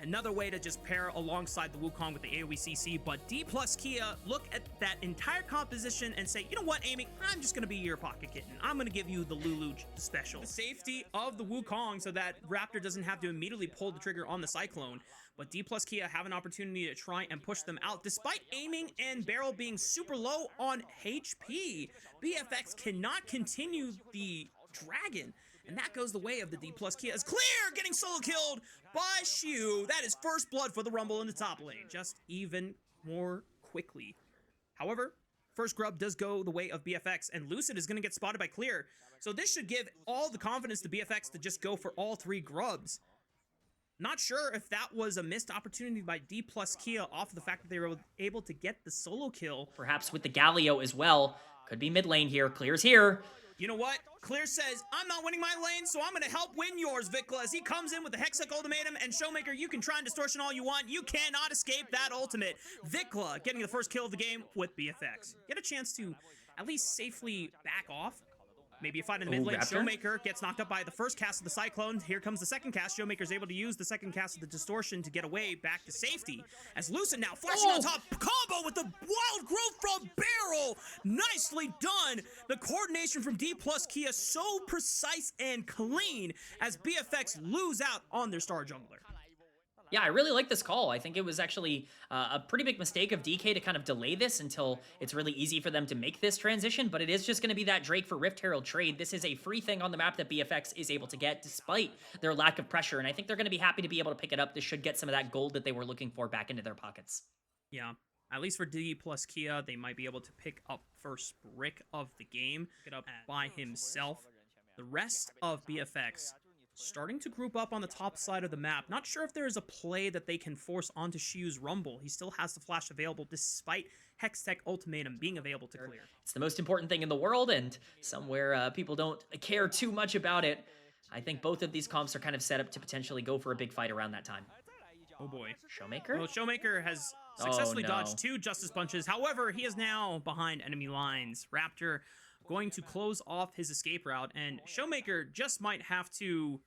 Another way to just pair alongside the Wukong with the AoE CC, but Dplus Kia look at that entire composition and say, you know what, Amy, I'm just going to be your pocket kitten. I'm going to give you the Lulu special. The safety of the Wukong so that Raptor doesn't have to immediately pull the trigger on the Cyclone, but Dplus Kia have an opportunity to try and push them out. Despite aiming and barrel being super low on HP, BFX cannot continue the Dragon. And that goes the way of the Dplus Kia. Is clear, getting solo killed by Xiu. That is first blood for the Rumble in the top lane, just even more quickly. However, first grub does go the way of BFX, and Lucid is going to get spotted by Clear. So this should give all the confidence to BFX to just go for all 3 grubs. Not sure if that was a missed opportunity by Dplus Kia off of the fact that they were able to get the solo kill. Perhaps with the Galio as well. Could be mid lane here. Clear's here. You know what? Clear says, I'm not winning my lane, so I'm going to help win yours, Vikla, as he comes in with the Hextech ultimatum, and Showmaker, you can try and distortion all you want. You cannot escape that ultimate. Vikla getting the first kill of the game with BFX. Get a chance to at least safely back off. Maybe a fight in the mid lane. Showmaker gets knocked up by the first cast of the Cyclone. Here comes the second cast. Showmaker's able to use the second cast of the Distortion to get away back to safety. As Lucid now flashing on top. Combo with the Wild Growth from Barrel. Nicely done. The coordination from Dplus Kia so precise and clean as BFX lose out on their star jungler. Yeah, I really like this call. I think it was actually a pretty big mistake of DK to kind of delay this until it's really easy for them to make this transition, but it is just going to be that Drake for Rift Herald trade. This is a free thing on the map that BFX is able to get despite their lack of pressure, and I think they're going to be happy to be able to pick it up. This should get some of that gold that they were looking for back into their pockets. Yeah, at least for Dplus Kia, they might be able to pick up first brick of the game, pick it up by himself. The rest of BFX starting to group up on the top side of the map. Not sure if there is a play that they can force onto Xiu's Rumble. He still has the flash available despite Hextech Ultimatum being available to Clear. It's the most important thing in the world, and somewhere people don't care too much about it. I think both of these comps are kind of set up to potentially go for a big fight around that time. Oh boy. Showmaker? Well, Showmaker has successfully dodged 2 Justice Punches. However, he is now behind enemy lines. Raptor going to close off his escape route, and Showmaker just might have to...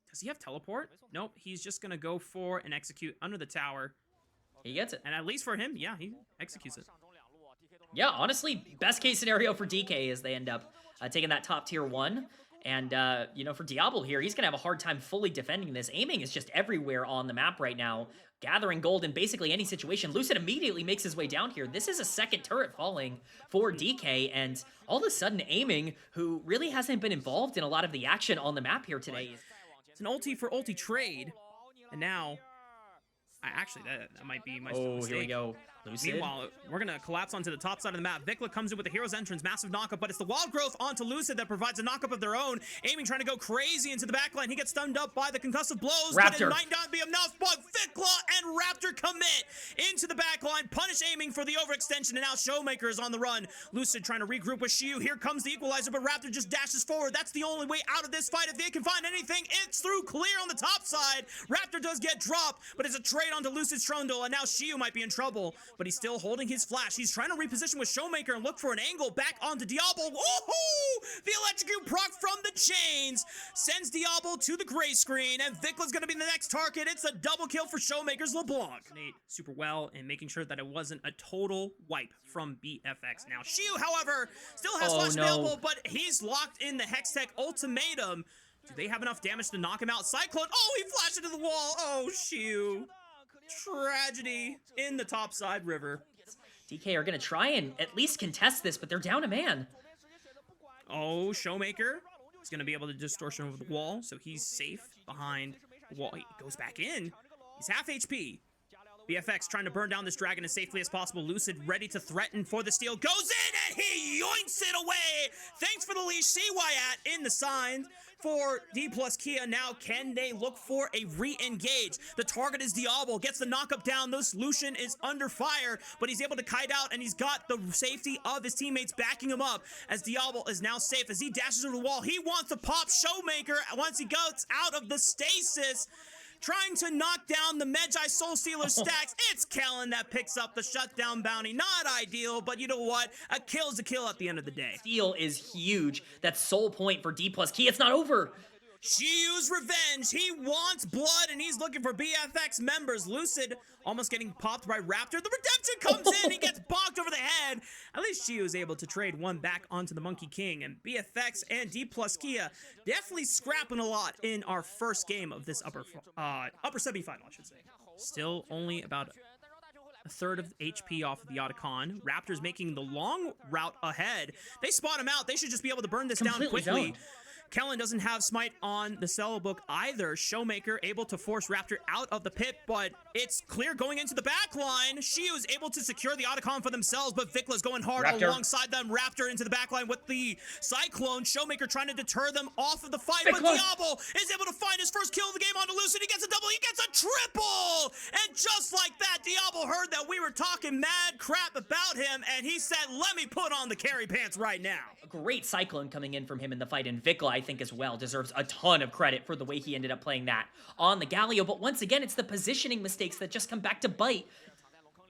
Does he have teleport? Nope, he's just going to go for and execute under the tower. He gets it. And at least for him, yeah, he executes it. Yeah, honestly, best case scenario for DK is they end up taking that top tier 1. And, you know, for Diablo here, he's going to have a hard time fully defending this. Aiming is just everywhere on the map right now, gathering gold in basically any situation. Lucid immediately makes his way down here. This is a second turret falling for DK, and all of a sudden Aiming, who really hasn't been involved in a lot of the action on the map here today. It's an ulti for ulti trade, and now... Actually, that might be my mistake. Here we go. Lucid. Meanwhile, we're going to collapse onto the top side of the map. Vikla comes in with the Hero's Entrance, massive knockup, but it's the Wild Growth onto Lucid that provides a knockup of their own. Aiming, trying to go crazy into the backline. He gets stunned up by the concussive blows, Raptor. but it might not be enough. But Vikla and Raptor commit into the backline, punish Aiming for the overextension, and now Showmaker is on the run. Lucid trying to regroup with Xiu. Here comes the equalizer, but Raptor just dashes forward. That's the only way out of this fight. If they can find anything, it's through Clear on the top side. Raptor does get dropped, but it's a trade onto Lucid's Trundle, and now Xiu might be in trouble, but he's still holding his flash. He's trying to reposition with Showmaker and look for an angle back onto Diablo. Woohoo! The electrocute proc from the chains sends Diablo to the gray screen, and Vikla's going to be the next target. It's a double kill for Showmaker's LeBlanc. Nate super well in making sure that it wasn't a total wipe from BFX. Now, Xiu, however, still has flash available, but he's locked in the Hextech Ultimatum. Do they have enough damage to knock him out? Cyclone, oh, he flashed into the wall. Oh, Xiu. Tragedy in the topside river. DK are going to try and at least contest this, but they're down a man. Oh, Showmaker is going to be able to distortion over the wall, so he's safe behind the wall. He goes back in. He's half HP. BFX trying to burn down this dragon as safely as possible. Lucid ready to threaten for the steal. Goes in and he yoinks it away. Thanks for the leash. See Wyatt in the sign for Dplus Kia. Now, can they look for a re-engage? The target is Diablo. Gets the knockup down. This Lucian is under fire, but he's able to kite out, and he's got the safety of his teammates backing him up as Diablo is now safe. As he dashes over the wall, he wants to pop Showmaker once he gets out of the stasis. Trying to knock down the Magi Soul Stealer stacks. It's Kellen that picks up the shutdown bounty. Not ideal, but you know what? A kill's a kill at the end of the day. Steal is huge. That soul point for Dplus Kia. It's not over. Shiyu's revenge. He wants blood, and he's looking for BFX members. Lucid almost getting popped by Raptor. The redemption comes in. He gets bonked over the head. At least Shiyu is able to trade one back onto the Monkey King. And BFX and Dplus Kia definitely scrapping a lot in our first game of this upper semifinal, I should say. Still only about a third of HP off of the Otacon. Raptors making the long route ahead. They spot him out. They should just be able to burn this down quickly. Zoned. Kellen doesn't have Smite on the Cell Book either. Showmaker able to force Raptor out of the pit, but it's clear going into the back line. Shiyu is able to secure the Otacon for themselves, but Vikla's going hard alongside them. Raptor into the back line with the Cyclone. Showmaker trying to deter them off of the fight, but Diablo is able to find his first kill of the game onto Lucid. He gets a double, he gets a triple! And just like that, Diablo heard that we were talking mad crap about him, and he said, let me put on the carry pants right now. A great Cyclone coming in from him in the fight, and Vikla, I think, as well, deserves a ton of credit for the way he ended up playing that on the Galio. But once again, it's the positioning mistakes that just come back to bite.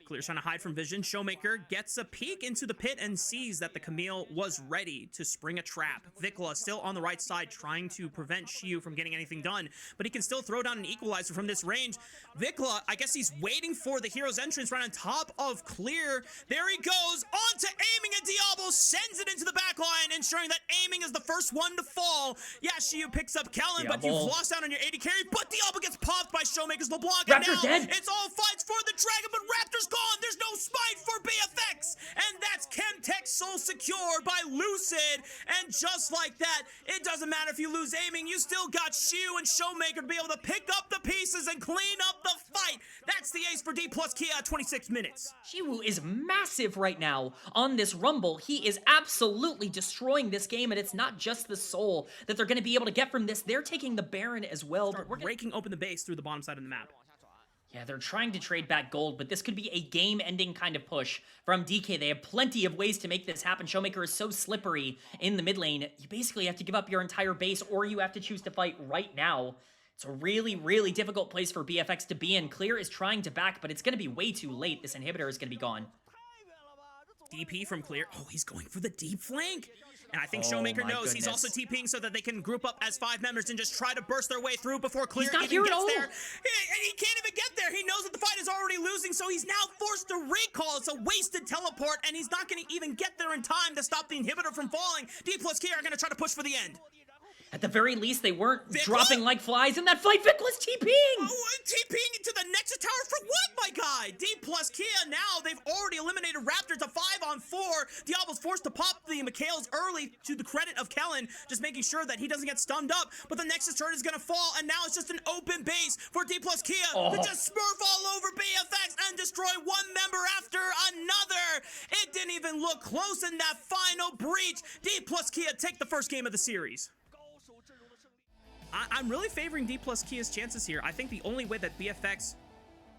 Clear's trying to hide from vision. Showmaker gets a peek into the pit and sees that the Camille was ready to spring a trap. Vikla still on the right side trying to prevent Shiyu from getting anything done, but he can still throw down an equalizer from this range. Vikla, I guess he's waiting for the hero's entrance right on top of Clear. There he goes, on to aiming, and Diablo sends it into the back line, ensuring that aiming is the first one to fall. Yeah, Shiyu picks up Kellen, but you've lost out on your AD carry, but Diablo gets popped by Showmaker's LeBlanc, and now dead. It's all fights for the dragon, but Raptor's gone. There's no Smite for BFX, and that's Chemtech Soul secured by Lucid. And just like that, it doesn't matter if you lose aiming, you still got Shiyu and Showmaker to be able to pick up the pieces and clean up the fight. That's the ace for Dplus Kia at 26 minutes. Shiyu is massive right now on this Rumble. He is absolutely destroying this game, and it's not just the soul that they're going to be able to get from this. They're taking the Baron as well. But we're breaking open the base through the bottom side of the map. Yeah, they're trying to trade back gold, but this could be a game-ending kind of push from DK. They have plenty of ways to make this happen. Showmaker is so slippery in the mid lane. You basically have to give up your entire base, or you have to choose to fight right now. It's a really, really difficult place for BFX to be in. Clear is trying to back, but it's going to be way too late. This inhibitor is going to be gone. DP from Clear. Oh, he's going for the deep flank. And I think Showmaker knows he's also TPing so that they can group up as 5 members and just try to burst their way through before Clear even gets there. And he can't even get there. He knows that the fight is already losing, so he's now forced to recall. It's a wasted teleport, and he's not going to even get there in time to stop the inhibitor from falling. Dplus Kia are going to try to push for the end. At the very least, they weren't dropping like flies in that fight. Vikla's TPing! Oh, TPing to the Nexus Tower for what, my guy? Dplus Kia now, they've already eliminated Raptor to 5-on-4. Diablo's forced to pop the Mikhails early to the credit of Kellen, just making sure that he doesn't get stunned up. But the Nexus turret is going to fall, and now it's just an open base for Dplus Kia to just smurf all over BFX and destroy one member after another. It didn't even look close in that final breach. Dplus Kia take the first game of the series. I'm really favoring Dplus Kia's chances here. I think the only way that BFX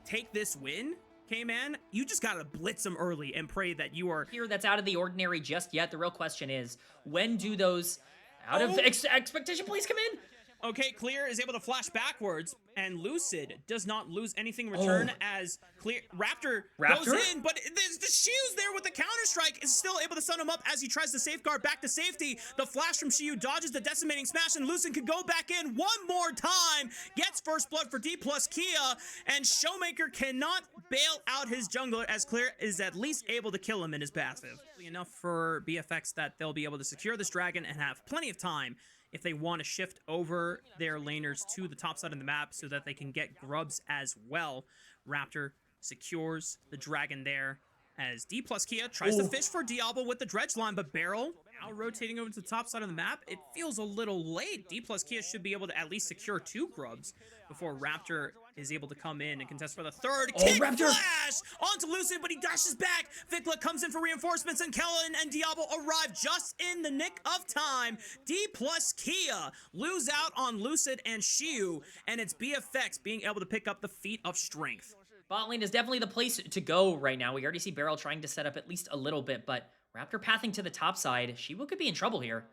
take this win, K-Man, you just gotta blitz them early and pray that you are... Here, that's out of the ordinary just yet. The real question is, when do those out of expectation please come in? Okay, Clear is able to flash backwards, and Lucid does not lose anything in return as Clear Raptor goes in, but the Shiyu's there with the counter-strike, is still able to stun him up as he tries to safeguard back to safety. The flash from Shiyu dodges the decimating smash, and Lucid can go back in one more time, gets first blood for Dplus Kia, and Showmaker cannot bail out his jungler as Clear is at least able to kill him in his passive. Enough for BFX that they'll be able to secure this dragon and have plenty of time if they want to shift over their laners to the top side of the map so that they can get grubs as well. Raptor secures the dragon there as Dplus Kia tries to fish for Diablo with the dredge line, but Barrel now rotating over to the top side of the map. It feels a little late. Dplus Kia should be able to at least secure 2 grubs before Raptor is able to come in and contest for the third. Kick flash onto Lucid, but he dashes back. Vikla comes in for reinforcements, and Kellen and Diablo arrive just in the nick of time. Dplus Kia lose out on Lucid and Shiyu, and it's BFX being able to pick up the feat of strength. Bot lane is definitely the place to go right now. We already see Barrel trying to set up at least a little bit, but Raptor pathing to the top side. Shiwu could be in trouble here.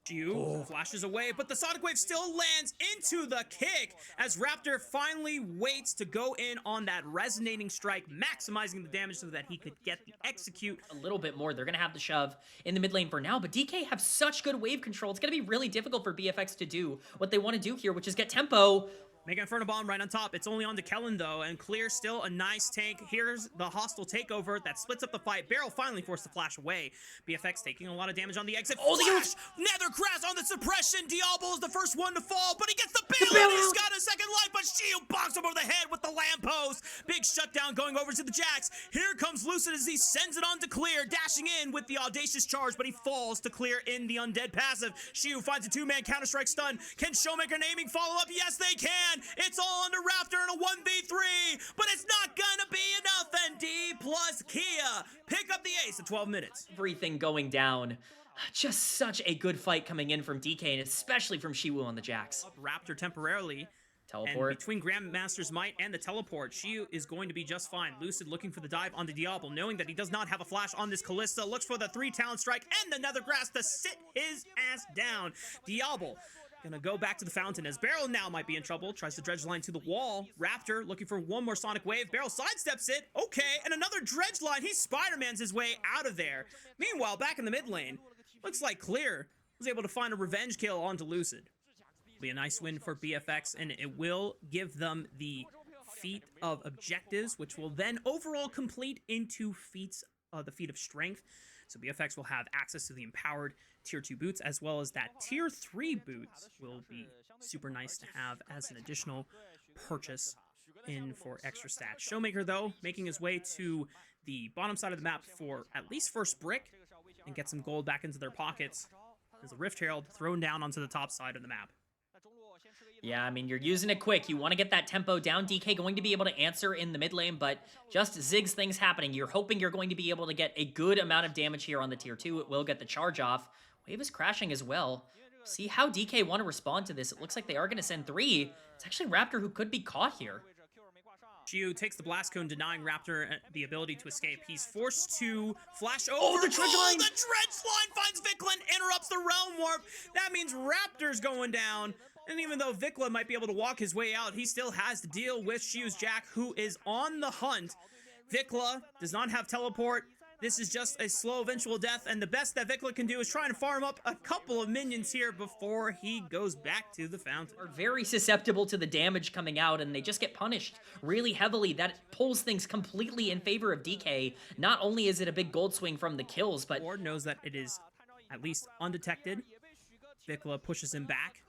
Xiu flashes away, but the Sonic Wave still lands into the kick as Raptor finally waits to go in on that resonating strike, maximizing the damage so that he could get the execute. A little bit more. They're going to have the shove in the mid lane for now, but DK have such good wave control. It's going to be really difficult for BFX to do what they want to do here, which is get tempo. Mega Inferno Bomb right on top. It's only on to Kellen, though, and Clear still a nice tank. Here's the hostile takeover that splits up the fight. Barrel finally forced to flash away. BFX taking a lot of damage on the exit. Oh, Flash! Nether Crash on the suppression. Diablo is the first one to fall, but he gets the bail. He's got a second life, but Shield bonks him over the head with the lamppost. Big shutdown going over to the Jax. Here comes Lucid as he sends it on to Clear, dashing in with the audacious charge, but he falls to Clear in the undead passive. Shield finds a two-man Counter-Strike stun. Can Showmaker and Aiming follow up? Yes, they can. It's all under Raptor in a 1v3, but it's not gonna be enough, and Dplus Kia pick up the ace at 12 minutes. Everything going down. Just such a good fight coming in from DK, and especially from Shiwu on the Jax. Raptor temporarily. Teleport. And between Grandmaster's Might and the teleport, Shiu is going to be just fine. Lucid looking for the dive onto Diablo, knowing that he does not have a flash on this Callista, looks for the 3-talent strike and the Nether Grass to sit his ass down. Diablo gonna go back to the fountain as Barrel now might be in trouble. Tries to dredge line to the wall. Raptor looking for one more Sonic Wave. Barrel sidesteps it. Okay, and another dredge line. He Spider-Man's his way out of there. Meanwhile, back in the mid lane, looks like Clear was able to find a revenge kill onto Lucid. Be a nice win for BFX, and it will give them the feat of objectives, which will then overall complete into feats, the feat of strength. So BFX will have access to the empowered tier 2 boots, as well as that tier 3 boots will be super nice to have as an additional purchase in for extra stats. Showmaker, though, making his way to the bottom side of the map for at least first brick and get some gold back into their pockets as the Rift Herald thrown down onto the top side of the map. Yeah, I mean, you're using it quick. You want to get that tempo down. DK going to be able to answer in the mid lane, but just Ziggs things happening. You're hoping you're going to be able to get a good amount of damage here on the tier 2. It will get the charge off. Wave is crashing as well. See how DK want to respond to this. It looks like they are going to send 3. It's actually Raptor who could be caught here. Xiu takes the Blast Cone, denying Raptor the ability to escape. He's forced to flash over. Oh, the dredge line! The dredge line finds Vikla and interrupts the Realm Warp. That means Raptor's going down. And even though Vikla might be able to walk his way out, he still has to deal with Xiu's Jack, who is on the hunt. Vikla does not have teleport. This is just a slow eventual death, and the best that Vikla can do is try and farm up a couple of minions here before he goes back to the fountain. Are very susceptible to the damage coming out, and they just get punished really heavily. That pulls things completely in favor of DK. Not only is it a big gold swing from the kills, but Ward knows that it is at least undetected. Vikla pushes him back.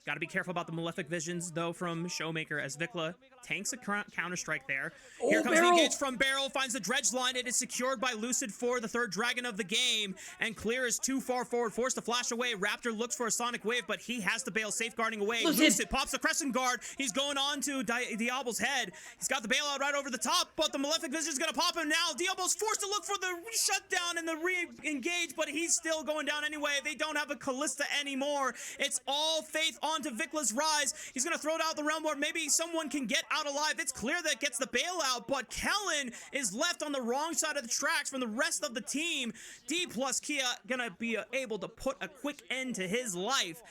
Gotta be careful about the Malefic Visions, though, from Showmaker, as Vikla tanks a counter-strike there. Here comes the engage from Barrel, finds the dredge line. It is secured by Lucid for the third dragon of the game, and Clear is too far forward, forced to flash away. Raptor looks for a Sonic Wave, but he has the bail safeguarding away. Lucid pops the Crescent Guard. He's going on to Diablo's head. He's got the bailout right over the top, but the Malefic Vision's gonna pop him now. Diablo's forced to look for the shutdown and the re-engage, but he's still going down anyway. They don't have a Callista anymore. It's all faith onto Vikla's rise. He's gonna throw it out the Realm Warp. Maybe someone can get out alive. It's Clear that gets the bailout, but Kellen is left on the wrong side of the tracks from the rest of the team. Dplus Kia gonna be able to put a quick end to his life.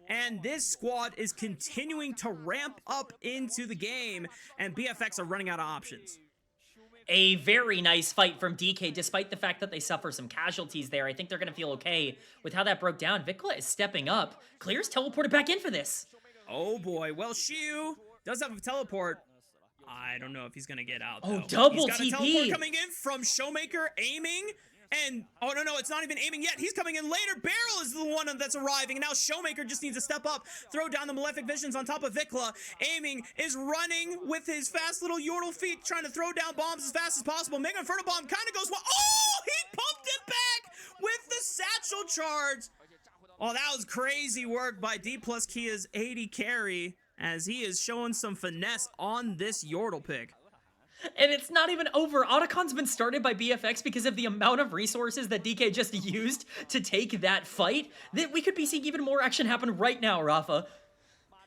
And this squad is continuing to ramp up into the game, and BFX are running out of options. a very nice fight from DK, despite the fact that they suffer some casualties there. I think they're going to feel okay with how that broke down. Vikla is stepping up. Clear's teleported back in for this. Oh boy, well, Xiu does have a teleport. I don't know if he's going to get out, though. Oh, double He's got TP. a teleport coming in from Showmaker, aiming. And, oh, no, it's not even aiming yet. He's coming in later. Barrel is the one that's arriving. And now Showmaker just needs to step up, throw down the Malefic Visions on top of Vikla. Aiming is running with his fast little Yordle feet, trying to throw down bombs as fast as possible. Mega Inferno Bomb kind of goes, oh, he pumped it back with the satchel charge. Oh, that was crazy work by Dplus Kia's 80 carry, as he is showing some finesse on this Yordle pick. And it's not even over. Otacon's been started by BFX because of the amount of resources that DK just used to take that fight. That we could be seeing even more action happen right now, Rafa.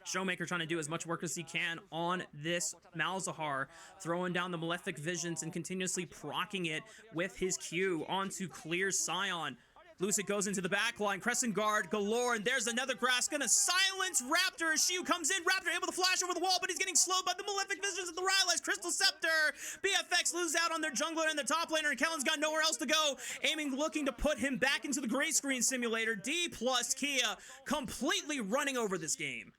Showmaker trying to do as much work as he can on this Malzahar, throwing down the Malefic Visions and continuously proccing it with his Q onto Clear's Scion. Lucid goes into the back line, Crescent Guard galore, and there's another grass gonna silence Raptor. Shiu comes in, Raptor able to flash over the wall, but he's getting slowed by the Malefic Visions of the Rylai's Crystal Scepter. BFX loses out on their jungler and their top laner, and Kellen's got nowhere else to go. Aiming, looking to put him back into the gray screen simulator. Dplus Kia completely running over this game.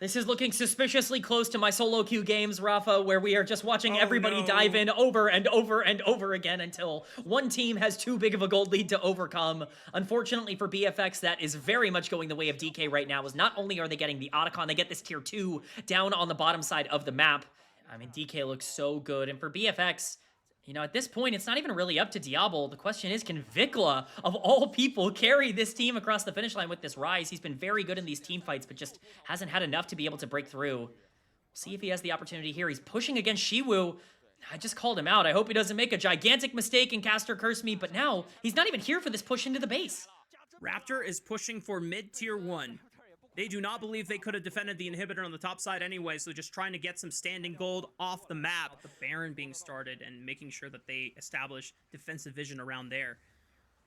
This is looking suspiciously close to my solo queue games, Rafa, where we are just watching everybody dive in over and over and over again until one team has too big of a gold lead to overcome. Unfortunately for BFX, that is very much going the way of DK right now, as not only are they getting the Otacon, they get this tier 2 down on the bottom side of the map. I mean, DK looks so good, and for BFX, you know, at this point, it's not even really up to Diablo. The question is, can Vikla, of all people, carry this team across the finish line with this Rise? He's been very good in these team fights, but just hasn't had enough to be able to break through. See if he has the opportunity here. He's pushing against Shiwu. I just called him out. I hope he doesn't make a gigantic mistake and Caster curse me, but now he's not even here for this push into the base. Raptor is pushing for mid-tier 1. They do not believe they could have defended the inhibitor on the top side anyway, so just trying to get some standing gold off the map. The Baron being started and making sure that they establish defensive vision around there.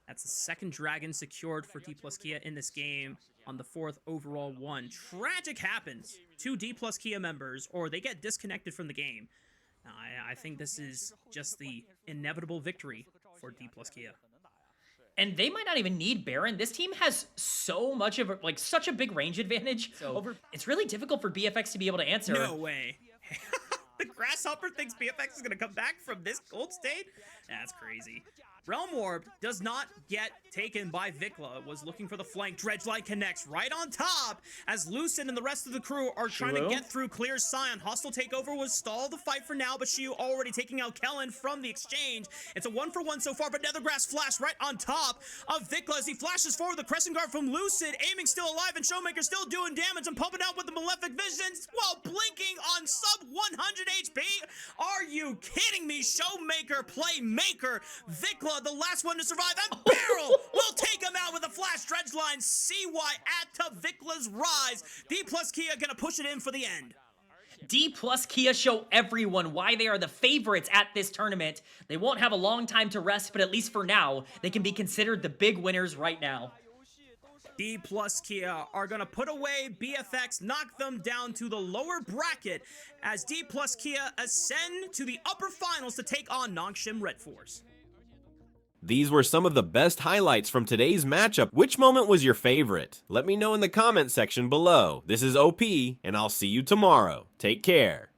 That's the second dragon secured for Dplus Kia in this game on the 4th overall one. Tragic happens to Dplus Kia members, or they get disconnected from the game. Now, I think this is just the inevitable victory for Dplus Kia. And they might not even need Baron. This team has so much of such a big range advantage. It's really difficult for BFX to be able to answer. No way. The Grasshopper thinks BFX is going to come back from this gold state? That's crazy. Realm Orb does not get taken by Vikla. Was looking for the flank. Dredgeline connects right on top as Lucid and the rest of the crew are trying to get through clear Scion. Hostile takeover was stall the fight for now, but Shiu already taking out Kellen from the exchange. It's a 1-for-1 so far, but Nethergrass flash right on top of Vikla as he flashes forward. The Crescent Guard from Lucid, aiming still alive, and Showmaker still doing damage and pumping out with the Malefic Visions while blinking on sub 100 HP. Are you kidding me? Showmaker, Playmaker, Vikla, the last one to survive, and Barrel will take him out with a flash. Dredgeline, CY add to Vikla's Rise. Dplus Kia gonna push it in for the end. Dplus Kia show everyone why they are the favorites at this tournament. They won't have a long time to rest, but at least for now, they can be considered the big winners right now. Dplus Kia are gonna put away BFX, knock them down to the lower bracket as Dplus Kia ascend to the upper finals to take on Nongshim Red Force. These were some of the best highlights from today's matchup. Which moment was your favorite? Let me know in the comment section below. This is OP, and I'll see you tomorrow. Take care.